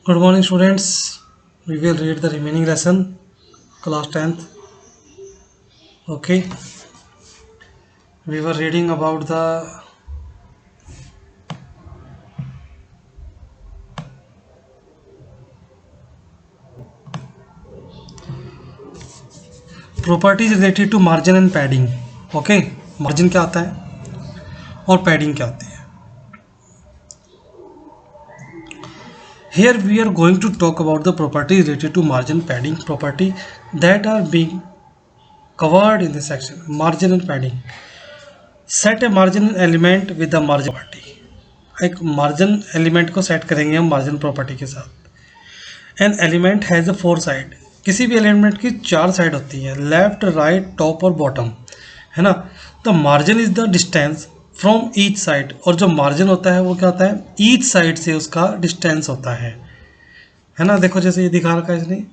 Good morning, students. We will read the remaining lesson, class 10th. Okay, we were reading about the properties related to margin and padding. Okay, margin क्या आता है और padding क्या होती है. Here we are going to talk about the properties related to margin padding property that are being covered in this section. Margin and padding. Set a margin element with the margin property. एक margin element को set करेंगे हम margin property के साथ. An element has a four side. किसी भी element की चार साइड होती है, लेफ्ट, राइट, टॉप और बॉटम, है ना. तो margin is the distance from each side, और जो मार्जिन होता है वो क्या होता है, ईच साइड से उसका डिस्टेंस होता है ना. देखो जैसे ये दिखा रखा है इसने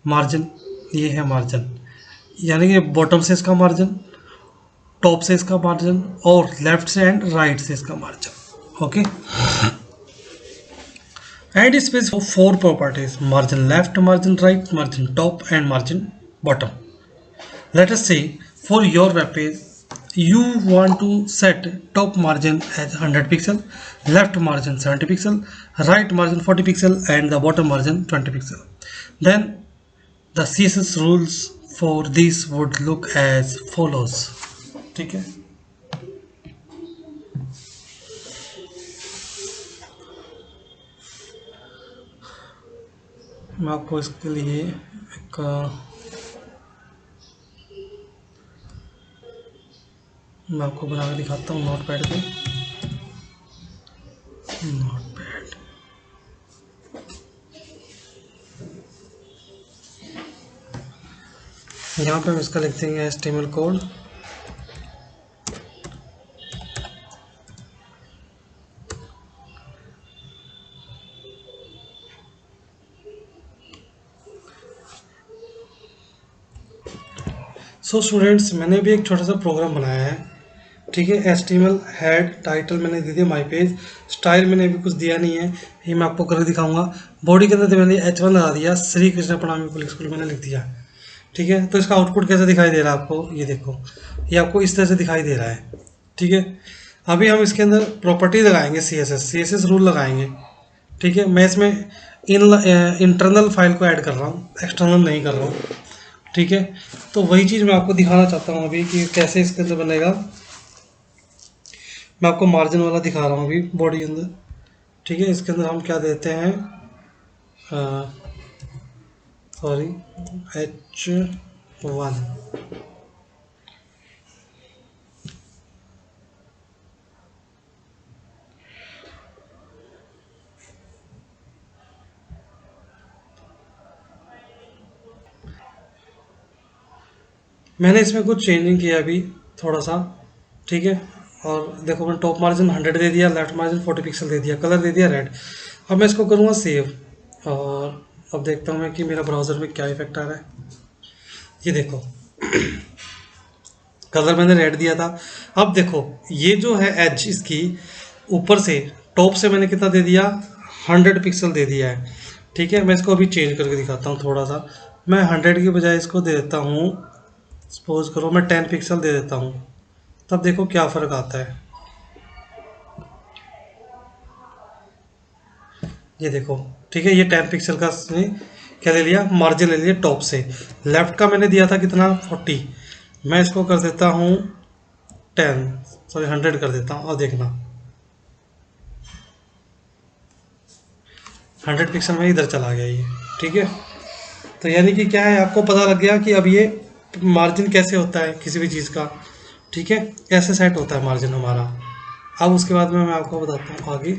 मार्जिन, ये है मार्जिन, यानी कि बॉटम से इसका मार्जिन, टॉप से इसका मार्जिन और लेफ्ट से एंड राइट से इसका margin. Okay, and it space for four properties: margin left, margin right, margin top and margin bottom. Let us say for your web page you want to set top margin as 100 pixel, left margin 70 pixel, right margin 40 pixel and the bottom margin 20 pixel. Then the CSS rules for this would look as follows. ठीक है, मैं आपको इसके लिए एक मैं आपको बना के दिखाता हूँ नोट पैड पे. नोट पैड, यहाँ पे हम इसका लिख देंगे HTML कोड. सो स्टूडेंट्स, मैंने भी एक छोटा सा प्रोग्राम बनाया है. ठीक है, HTML हेड, टाइटल मैंने दे दिया माई पेज, स्टाइल मैंने अभी कुछ दिया नहीं है, ये मैं आपको करके दिखाऊंगा. बॉडी के अंदर तो मैंने H1 लगा दिया, श्री कृष्ण प्रणामी पब्लिक स्कूल मैंने लिख दिया. ठीक है, तो इसका आउटपुट कैसे दिखाई दे रहा है आपको, ये देखो, ये आपको इस तरह से दिखाई दे रहा है. ठीक है, अभी हम इसके अंदर प्रॉपर्टी लगाएंगे, CSS रूल लगाएंगे. ठीक है, मैं इसमें इंटरनल फाइल को ऐड कर रहा हूँ, एक्सटर्नल नहीं कर रहा हूँ. ठीक है, तो वही चीज़ मैं आपको दिखाना चाहता हूँ अभी कि कैसे इसके अंदर बनेगा. मैं आपको मार्जिन वाला दिखा रहा हूँ अभी बॉडी के अंदर. ठीक है, इसके अंदर हम क्या देते हैं, सॉरी, H1. मैंने इसमें कुछ चेंजिंग किया अभी थोड़ा सा. ठीक है, और देखो मैंने टॉप मार्जिन 100 दे दिया, लेफ्ट मार्जिन 40 पिक्सल दे दिया, कलर दे दिया रेड. अब मैं इसको करूँगा सेव, और अब देखता हूँ मैं कि मेरा ब्राउज़र में क्या इफेक्ट आ रहा है. ये देखो कलर मैंने रेड दिया था. अब देखो ये जो है एज इसकी ऊपर से टॉप से मैंने कितना दे दिया, 100 पिक्सल दे दिया है. ठीक है, मैं इसको अभी चेंज करके दिखाता हूँ थोड़ा सा. मैं 100 की बजाय इसको दे देता हूँ, सपोज करो मैं 10 पिक्सल दे देता हूँ. तब देखो क्या फ़र्क आता है. ये देखो, ठीक है, ये 10 पिक्सल का क्या ले लिया, मार्जिन ले लिया टॉप से. लेफ्ट का मैंने दिया था कितना, 40. मैं इसको कर देता हूँ 10, सॉरी 100 कर देता हूँ, और देखना 100 पिक्सल में इधर चला गया ये. ठीक है, तो यानी कि क्या है, आपको पता लग गया कि अब ये मार्जिन कैसे होता है किसी भी चीज़ का. ठीक है, कैसे सेट होता है मार्जिन हमारा. अब उसके बाद में मैं आपको बताता हूँ आगे.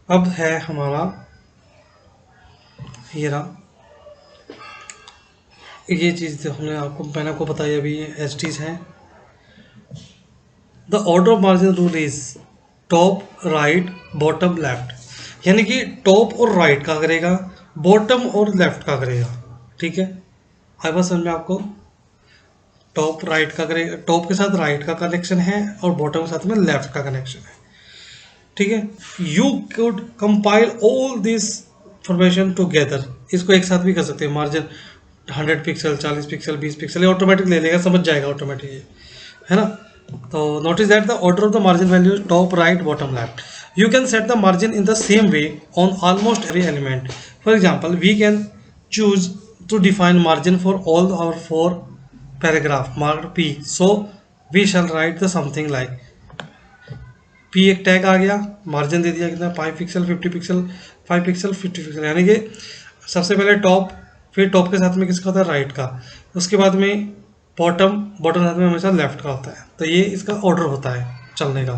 अब है हमारा ये रहा, ये चीज़ जो हमने आपको मैंने आपको बताई अभी, ये एच टीज हैं. The order of margin rule is top, right, bottom, left. यानी कि टॉप और राइट का करेगा, बॉटम और लेफ्ट का करेगा, ठीक है। आई बात समझ में आपको? टॉप राइट का करेगा, टॉप के साथ राइट का कनेक्शन है और बॉटम के साथ में लेफ्ट का कनेक्शन है, ठीक है। You could compile all this information together, इसको एक साथ भी कर सकते हैं। मार्जिन 100 पिक्सल, 40 पिक्सल, 20 पिक्सल, ये ऑटोमेटिक ले लेगा, समझ जाएगा ऑटोमेटिक, ये है ना। तो notice that the order of the margin value top right bottom left. You can set the margin in the same way on almost every element. For example, we can choose to define margin for all our 4 paragraph marked P. So we shall write the something like P, एक tag आ गया, margin they दिया कितना 5 pixel, 50 pixel, 5 pixel, 50 pixel, यानी कि सबसे पहले top, फिर top के साथ में किसका होता है, राइट का, उसके बाद में बॉटम, बॉटम के साथ में हमेशा लेफ्ट का होता है। तो ये इसका ऑर्डर होता है चलने का।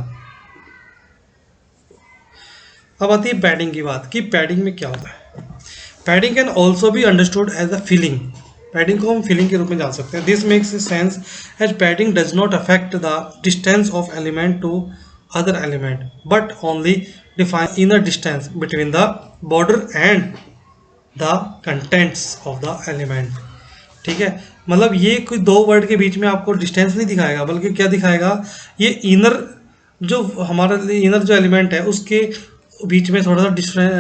अब आती है पैडिंग की बात, कि पैडिंग में क्या होता है। Padding can also be understood as a filling. Padding को हम फिलिंग के रूप में जान सकते हैं। This makes sense as padding does not affect the distance of element to other element but only define inner distance between the border and the contents of the element, ठीक है। मतलब ये कोई दो वर्ड के बीच में आपको डिस्टेंस नहीं दिखाएगा, बल्कि क्या दिखाएगा, ये इनर जो हमारा इनर जो एलिमेंट है उसके बीच में थोड़ा सा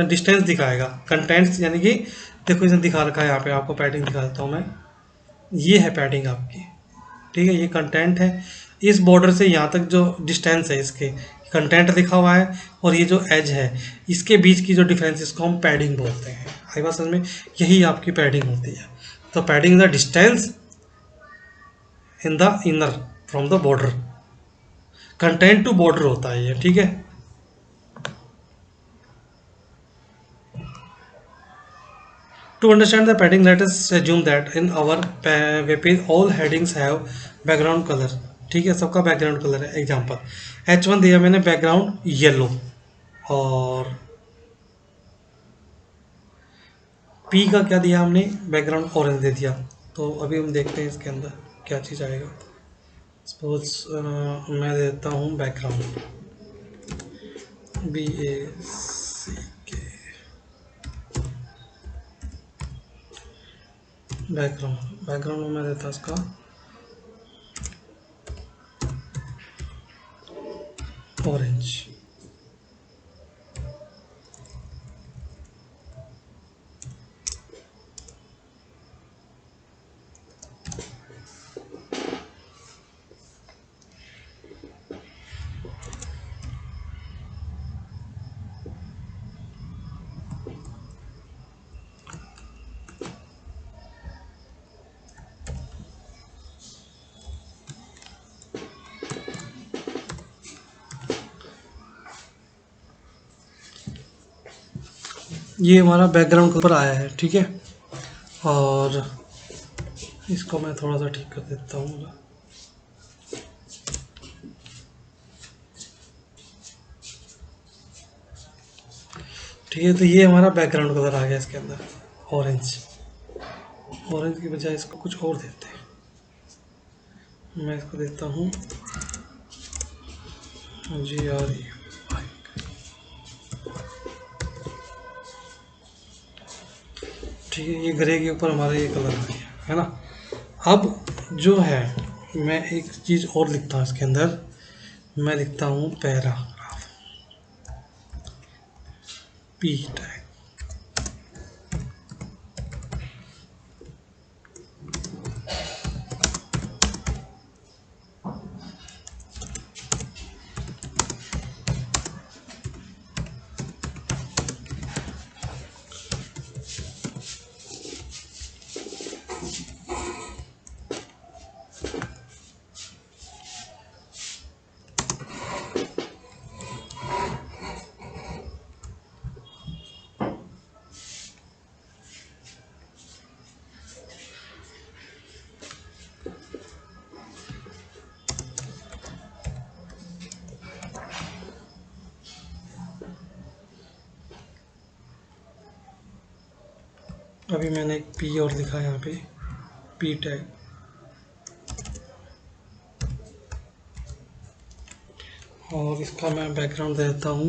डिस्टेंस दिखाएगा। कंटेंट्स यानी कि देखो इसने दिखा रखा है यहाँ पे, आपको पैडिंग दिखा देता हूँ मैं। ये है पैडिंग आपकी, ठीक है। ये कंटेंट है, इस बॉर्डर से यहाँ तक जो डिस्टेंस है इसके, कंटेंट लिखा हुआ है, और ये जो एज है इसके बीच की जो डिफरेंस, इसको हम पैडिंग बोलते हैं। आई बात समझ में? यही आपकी पैडिंग होती है। तो padding the distance in the inner from the border, content to border होता है ये, ठीक है। To understand the padding, let us assume that in our web page all headings have background color, ठीक है, सबका बैकग्राउंड कलर है। Example H1 दिया मैंने बैकग्राउंड येलो, और P का क्या दिया हमने, बैकग्राउंड ऑरेंज दे दिया। तो अभी हम देखते हैं इसके अंदर क्या चीज़ आएगा। सपोज मैं देता हूँ बैकग्राउंड BACK, बैकग्राउंड में मैं देता इसका ऑरेंज। ये हमारा बैकग्राउंड के ऊपर आया है, ठीक है। और इसको मैं थोड़ा सा ठीक कर देता हूँ। ठीक है, तो ये हमारा बैकग्राउंड कलर आ गया इसके अंदर ऑरेंज। ऑरेंज की बजाय इसको कुछ और देते हैं। मैं इसको देता हूँ GRE। ठीक है, ये ग्रे के ऊपर हमारा ये कलर आ गया है ना। अब जो है मैं एक चीज़ और लिखता हूँ इसके अंदर, मैं लिखता हूँ पैराग्राफ P टैग। अभी मैंने एक P और लिखा है यहाँ पे, P टैग। और इसका मैं बैकग्राउंड देता हूँ